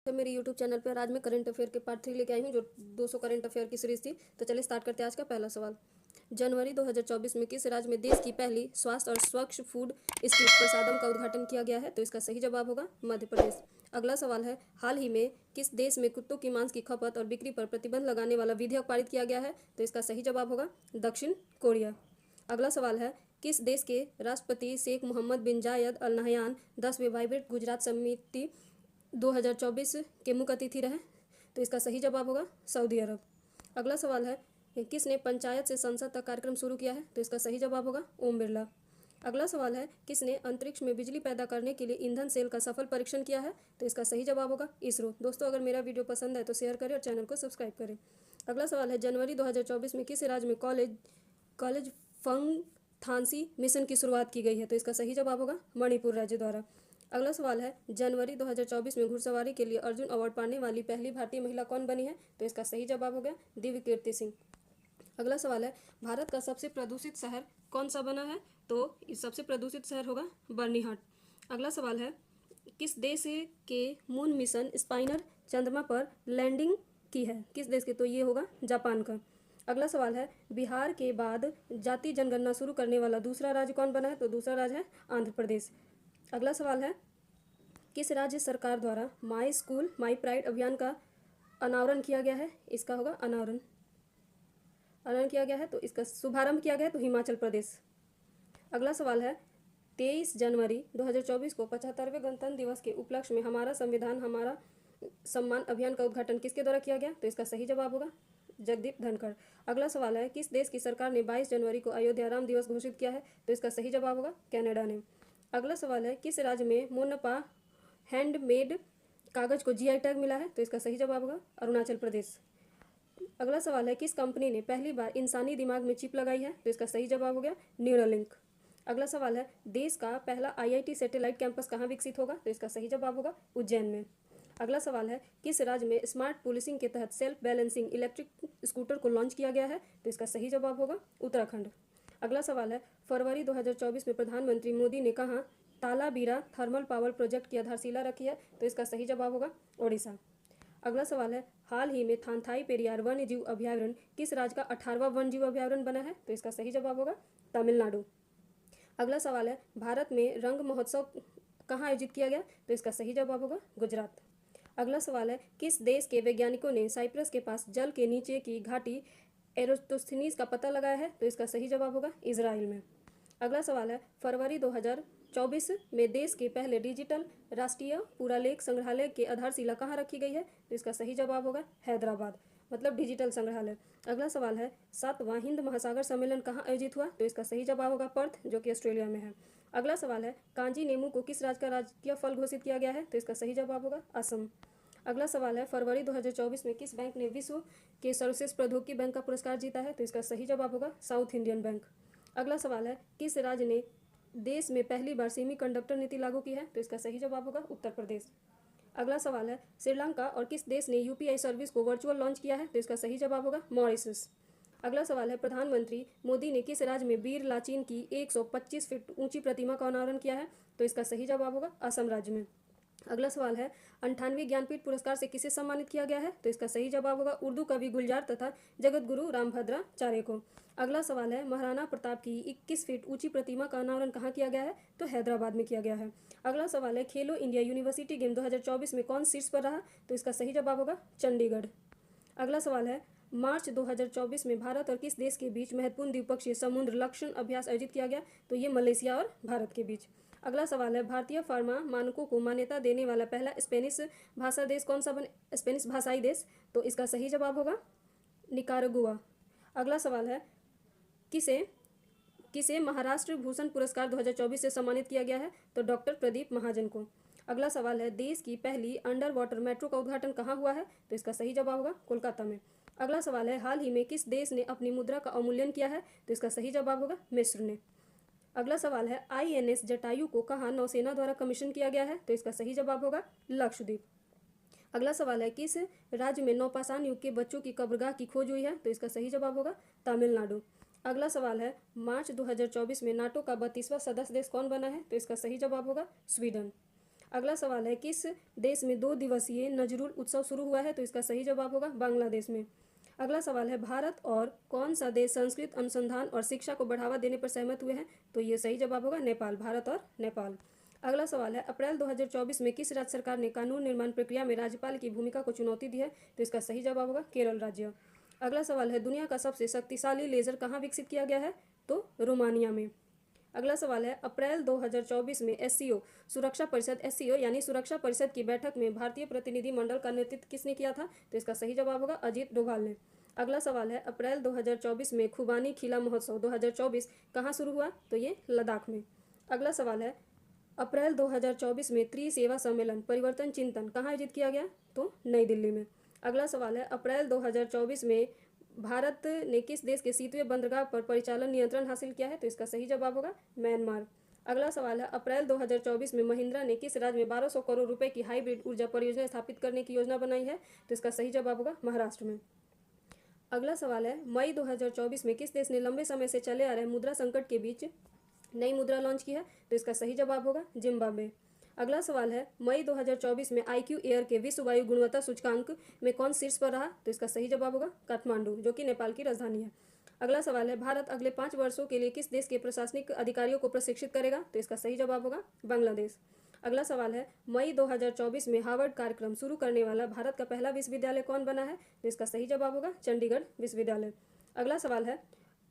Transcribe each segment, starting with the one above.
तो मेरे YouTube channel पर आज मैं करंट अफेयर के पार्ट 3 लेके आई हूँ, जो 200 करंट अफेयर की सीरीज थी। तो चलिए स्टार्ट करते हैं आज का पहला सवाल। जनवरी 2024 में किस राज्य में देश की पहली स्वास्थ्य और स्वच्छ फूड स्ट्रीट प्रसादम का उद्घाटन किया गया है? तो इसका सही जवाब होगा मध्य प्रदेश। अगला सवाल है, हाल ही में किस देश में कुत्तों की मांस की खपत और बिक्री पर प्रतिबंध लगाने वाला विधेयक पारित किया गया है? तो इसका सही जवाब होगा दक्षिण कोरिया। अगला सवाल है, किस देश के राष्ट्रपति शेख मोहम्मद बिन जायद अल नहयान 10वें वाइब्रेंट गुजरात समिति 2024 के मुख्य अतिथि रहे? तो इसका सही जवाब होगा सऊदी अरब। अगला सवाल है, किसने पंचायत से संसद तक कार्यक्रम शुरू किया है? तो इसका सही जवाब होगा ओम बिरला। अगला सवाल है, किसने अंतरिक्ष में बिजली पैदा करने के लिए ईंधन सेल का सफल परीक्षण किया है? तो इसका सही जवाब होगा इसरो। दोस्तों, अगर मेरा वीडियो पसंद है तो शेयर करें और चैनल को सब्सक्राइब करें। अगला सवाल है, जनवरी 2024 में किस राज्य में कॉलेज फंग थानसी मिशन की शुरुआत की गई है? तो इसका सही जवाब होगा मणिपुर राज्य द्वारा। अगला सवाल है, जनवरी 2024 में घुड़सवारी के लिए अर्जुन अवार्ड पाने वाली पहली भारतीय महिला कौन बनी है? तो इसका सही जवाब हो गया दिव्य कीर्ति सिंह। अगला सवाल है, भारत का सबसे प्रदूषित शहर कौन सा बना है? तो इस सबसे प्रदूषित शहर होगा बर्निहाट। अगला सवाल है, किस देश के मून मिशन स्पाइनर चंद्रमा पर लैंडिंग की है? किस देश के? तो ये होगा जापान का। अगला सवाल है, बिहार के बाद जाति जनगणना शुरू करने वाला दूसरा राज्य कौन बना है? तो दूसरा राज्य है आंध्र प्रदेश। अगला सवाल है, किस राज्य सरकार द्वारा माई स्कूल माई प्राइड अभियान का अनावरण किया गया है? इसका होगा अनावरण किया गया है, तो इसका शुभारंभ किया गया है तो हिमाचल प्रदेश। अगला सवाल है, 23 जनवरी 2024 को 75वें गणतंत्र दिवस के उपलक्ष्य में हमारा संविधान हमारा सम्मान अभियान का उद्घाटन किसके द्वारा किया गया? तो इसका सही जवाब होगा जगदीप धनखड़। अगला सवाल है, किस देश की सरकार ने 22 जनवरी को अयोध्या राम दिवस घोषित किया है? तो इसका सही जवाब होगा कनाडा ने। अगला सवाल है, किस राज्य में मोनपा हैंडमेड कागज को जीआई टैग मिला है? तो इसका सही जवाब होगा अरुणाचल प्रदेश। अगला सवाल है, किस कंपनी ने पहली बार इंसानी दिमाग में चिप लगाई है? तो इसका सही जवाब हो गया न्यूरालिंक। अगला सवाल है, देश का पहला आईआईटी सैटेलाइट कैंपस कहाँ विकसित होगा? तो इसका सही जवाब होगा उज्जैन में। अगला सवाल है, किस राज्य में स्मार्ट पुलिसिंग के तहत सेल्फ बैलेंसिंग इलेक्ट्रिक स्कूटर को लॉन्च किया गया है? तो इसका सही जवाब होगा उत्तराखंड। अगला सवाल है, फरवरी 2024 में प्रधानमंत्री मोदी ने कहा तालाबीरा थर्मल पावर प्रोजेक्ट की आधारशिला रखी है? तो इसका सही जवाब होगा ओडिशा। अगला सवाल है, हाल ही में थानथाई पेरियार वन्य जीव अभ्यारण्य किस राज्य का 18वां वन्य जीव अभ्यारण्य बना है? तो इसका सही जवाब होगा तमिलनाडु। अगला सवाल है, भारत में रंग महोत्सव कहाँ आयोजित किया गया? तो इसका सही जवाब होगा गुजरात। अगला सवाल है, किस देश के वैज्ञानिकों ने साइप्रस के पास जल के नीचे की घाटी एरोस्टोस्थनीज का पता लगाया है? तो इसका सही जवाब होगा इजराइल में। अगला सवाल है, फरवरी 2024 में देश के पहले डिजिटल राष्ट्रीय पुरालेख संग्रहालय की आधारशिला कहाँ रखी गई है? तो इसका सही जवाब होगा हैदराबाद, मतलब डिजिटल संग्रहालय। अगला सवाल है, 7वां हिंद महासागर सम्मेलन कहाँ आयोजित हुआ? तो इसका सही जवाब होगा पर्थ, जो कि ऑस्ट्रेलिया में है। अगला सवाल है, कांजी नींबू को किस राज्य का राजकीय फल घोषित किया गया है? तो इसका सही जवाब होगा असम। अगला सवाल है, फरवरी 2024 में किस बैंक ने विश्व के सर्वश्रेष्ठ प्रौद्योगिकी बैंक का पुरस्कार जीता है? तो इसका सही जवाब होगा साउथ इंडियन बैंक। अगला सवाल है, किस राज्य ने देश में पहली बार सेमीकंडक्टर नीति लागू की है? तो इसका सही जवाब होगा उत्तर प्रदेश। अगला सवाल है, श्रीलंका और किस देश ने यूपीआई सर्विस को वर्चुअल लॉन्च किया है? तो इसका सही जवाब होगा मॉरिशस। अगला सवाल है, प्रधानमंत्री मोदी ने किस राज्य में वीर लाचिन की 125 फीट ऊंची प्रतिमा का अनावरण किया है? तो इसका सही जवाब होगा असम राज्य में। अगला सवाल है, 98वें ज्ञानपीठ पुरस्कार से किसे सम्मानित किया गया है? तो इसका सही जवाब होगा उर्दू कवि गुलजार तथा जगत गुरु रामभद्राचार्य को। अगला सवाल है, महाराणा प्रताप की 21 फीट ऊंची प्रतिमा का अनावरण कहाँ किया गया है? तो हैदराबाद में किया गया है। अगला सवाल है, खेलो इंडिया यूनिवर्सिटी गेम 2024 में कौन शीर्ष पर रहा? तो इसका सही जवाब होगा चंडीगढ़। अगला सवाल है, मार्च 2024 में भारत और किस देश के बीच महत्वपूर्ण द्विपक्षीय समुद्र लक्षण अभ्यास आयोजित किया गया? तो ये मलेशिया और भारत के बीच। अगला सवाल है, भारतीय फार्मा मानकों को मान्यता देने वाला पहला स्पेनिश भाषा देश कौन सा बने? स्पेनिश भाषाई देश। तो इसका सही जवाब होगा निकारागुआ। अगला सवाल है, किसे किसे महाराष्ट्र भूषण पुरस्कार 2024 से सम्मानित किया गया है? तो डॉक्टर प्रदीप महाजन को। अगला सवाल है, देश की पहली अंडर वाटर मेट्रो का उद्घाटन कहाँ हुआ है? तो इसका सही जवाब होगा कोलकाता में। अगला सवाल है, हाल ही में किस देश ने अपनी मुद्रा का अवमूल्यन किया है? तो इसका सही जवाब होगा मिस्र ने। अगला सवाल है, आईएनएस जटायु को कहाँ नौसेना द्वारा कमीशन किया गया है? तो इसका सही जवाब होगा लक्षद्वीप। अगला सवाल है, किस राज्य में नवपाषाण युग के बच्चों की कब्रगाह की खोज हुई है? तो इसका सही जवाब होगा तमिलनाडु। अगला सवाल है, मार्च 2024 में नाटो का 32वां सदस्य देश कौन बना है? तो इसका सही जवाब होगा स्वीडन। अगला सवाल है, किस देश में 2 दिवसीय नजरुल उत्सव शुरू हुआ है? तो इसका सही जवाब होगा बांग्लादेश में। अगला सवाल है, भारत और कौन सा देश संस्कृत अनुसंधान और शिक्षा को बढ़ावा देने पर सहमत हुए हैं? तो ये सही जवाब होगा नेपाल, भारत और नेपाल। अगला सवाल है, अप्रैल 2024 में किस राज्य सरकार ने कानून निर्माण प्रक्रिया में राज्यपाल की भूमिका को चुनौती दी है? तो इसका सही जवाब होगा केरल राज्य। अगला सवाल है, दुनिया का सबसे शक्तिशाली लेजर कहाँ विकसित किया गया है? तो रोमानिया में। अगला सवाल है, अप्रैल 2024 में एससीओ सुरक्षा परिषद एससीओ यानी सुरक्षा परिषद की बैठक में भारतीय प्रतिनिधिमंडल का नेतृत्व किसने किया था? तो इसका सही जवाब होगा अजीत डोभाल ने। अगला सवाल है, अप्रैल 2024 में खुबानी खिला महोत्सव 2024 कहाँ शुरू हुआ? तो ये लद्दाख में। अगला सवाल है, अप्रैल 2024 में त्रिसेवा सम्मेलन परिवर्तन चिंतन कहाँ आयोजित किया गया? तो नई दिल्ली में। अगला सवाल है, अप्रैल 2024 में भारत ने किस देश के शीतवीय बंदरगाह पर परिचालन नियंत्रण हासिल किया है? तो इसका सही जवाब होगा म्यांमार। अगला सवाल है, अप्रैल 2024 में महिंद्रा ने किस राज्य में 1200 करोड़ रुपए की हाइब्रिड ऊर्जा परियोजना स्थापित करने की योजना बनाई है? तो इसका सही जवाब होगा महाराष्ट्र में। अगला सवाल है, मई 2024 में किस देश ने लंबे समय से चले आ रहे मुद्रा संकट के बीच नई मुद्रा लॉन्च की है? तो इसका सही जवाब होगा जिम्बाब्वे। अगला सवाल है, मई 2024 में IQ एयर के विश्व वायु गुणवत्ता सूचकांक में कौन शीर्ष पर रहा? तो इसका सही जवाब होगा काठमांडू, जो कि नेपाल की राजधानी है। अगला सवाल है, भारत अगले 5 वर्षों के लिए किस देश के प्रशासनिक अधिकारियों को प्रशिक्षित करेगा? तो इसका सही जवाब होगा बांग्लादेश। अगला सवाल है, मई 2024 में हार्वर्ड कार्यक्रम शुरू करने वाला भारत का पहला विश्वविद्यालय कौन बना है? तो इसका सही जवाब होगा चंडीगढ़ विश्वविद्यालय। अगला सवाल है,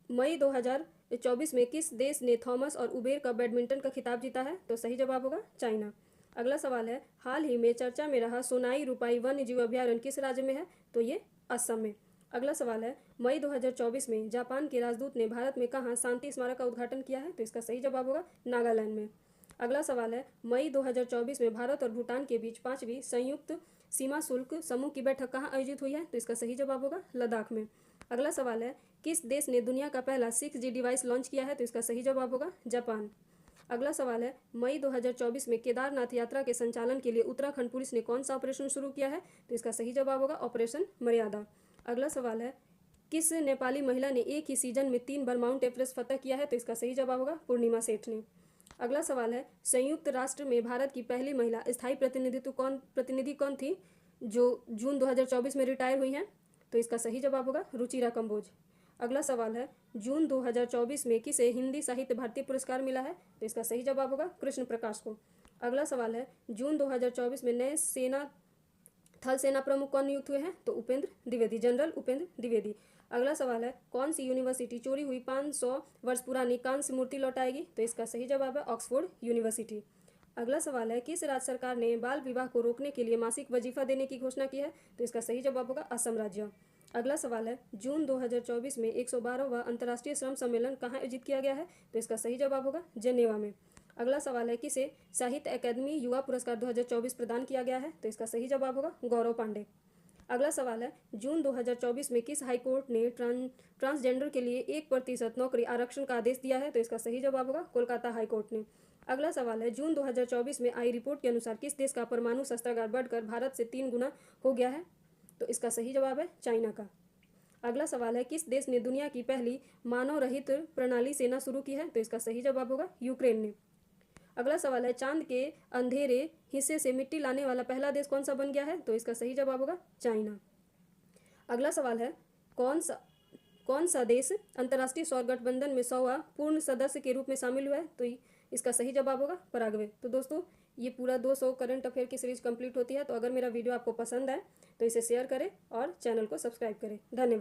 मई 2024 में किस देश ने थॉमस और उबेर का बैडमिंटन का खिताब जीता है? तो सही जवाब होगा चाइना। अगला सवाल है, हाल ही में चर्चा में रहा सोनाई रुपाई वन्य जीव अभयारण्य किस राज्य में है? तो ये असम में। अगला सवाल है, मई 2024 में जापान के राजदूत ने भारत में कहाँ शांति स्मारक का उद्घाटन किया है? तो इसका सही जवाब होगा नागालैंड में। अगला सवाल है, मई 2024 में भारत और भूटान के बीच 5वीं संयुक्त सीमा शुल्क समूह की बैठक कहाँ आयोजित हुई है? तो इसका सही जवाब होगा लद्दाख में। अगला सवाल है, किस देश ने दुनिया का पहला 6G डिवाइस लॉन्च किया है? तो इसका सही जवाब होगा जापान। अगला सवाल है, मई 2024 में केदारनाथ यात्रा के संचालन के लिए उत्तराखंड पुलिस ने कौन सा ऑपरेशन शुरू किया है? तो इसका सही जवाब होगा ऑपरेशन मर्यादा। अगला सवाल है, किस नेपाली महिला ने एक ही सीजन में 3 बार माउंट एवरेस्ट फतह किया है? तो इसका सही जवाब होगा पूर्णिमा सेठ ने। अगला सवाल है, संयुक्त राष्ट्र में भारत की पहली महिला स्थायी प्रतिनिधि कौन थी जो जून 2024 में रिटायर हुई हैं? तो इसका सही जवाब होगा रुचिरा कंबोज। अगला सवाल है, जून 2024 में किसे हिंदी साहित्य भारती पुरस्कार मिला है? तो इसका सही जवाब होगा कृष्ण प्रकाश को। अगला सवाल है, जून 2024 में नए थल सेना प्रमुख कौन नियुक्त हुए हैं? तो उपेंद्र द्विवेदी, जनरल उपेंद्र द्विवेदी। अगला सवाल है, कौन सी यूनिवर्सिटी चोरी हुई 500 वर्ष पुरानी कांस्य मूर्ति लौटाएगी? तो इसका सही जवाब है ऑक्सफोर्ड यूनिवर्सिटी। अगला सवाल है, किस राज्य सरकार ने बाल विवाह को रोकने के लिए मासिक वजीफा देने की घोषणा की है? तो इसका सही जवाब होगा असम राज्य। अगला सवाल है, जून 2024 में 112वां अंतर्राष्ट्रीय श्रम सम्मेलन कहाँ आयोजित किया गया है? तो इसका सही जवाब होगा जेनेवा में। अगला सवाल है, किसे साहित्य अकादमी युवा पुरस्कार 2024 प्रदान किया गया है? तो इसका सही जवाब होगा गौरव पांडे। अगला सवाल है, जून 2024 में किस हाईकोर्ट ने ट्रांसजेंडर के लिए 1% नौकरी आरक्षण का आदेश दिया है? तो इसका सही जवाब होगा कोलकाता हाईकोर्ट ने। अगला सवाल है, जून 2024 में आई रिपोर्ट के अनुसार किस देश का परमाणु शस्त्रागार बढ़कर भारत से 3 गुना हो गया है? तो इसका सही जवाब है चाइना का। अगला सवाल है, किस देश ने दुनिया की पहली मानव रहित प्रणाली सेना शुरू की है? तो इसका सही जवाब होगा यूक्रेन ने। अगला सवाल है, चांद के अंधेरे हिस्से से मिट्टी लाने वाला पहला देश कौन सा बन गया है? तो इसका सही जवाब होगा चाइना। अगला सवाल है, कौन सा देश अंतर्राष्ट्रीय सौर गठबंधन में 100वां पूर्ण सदस्य के रूप में शामिल हुआ है? तो इसका सही जवाब होगा पराग्वे। तो दोस्तों, ये पूरा 200 करंट अफेयर की सीरीज कंप्लीट होती है। तो अगर मेरा वीडियो आपको पसंद आए तो इसे शेयर करें और चैनल को सब्सक्राइब करें। धन्यवाद।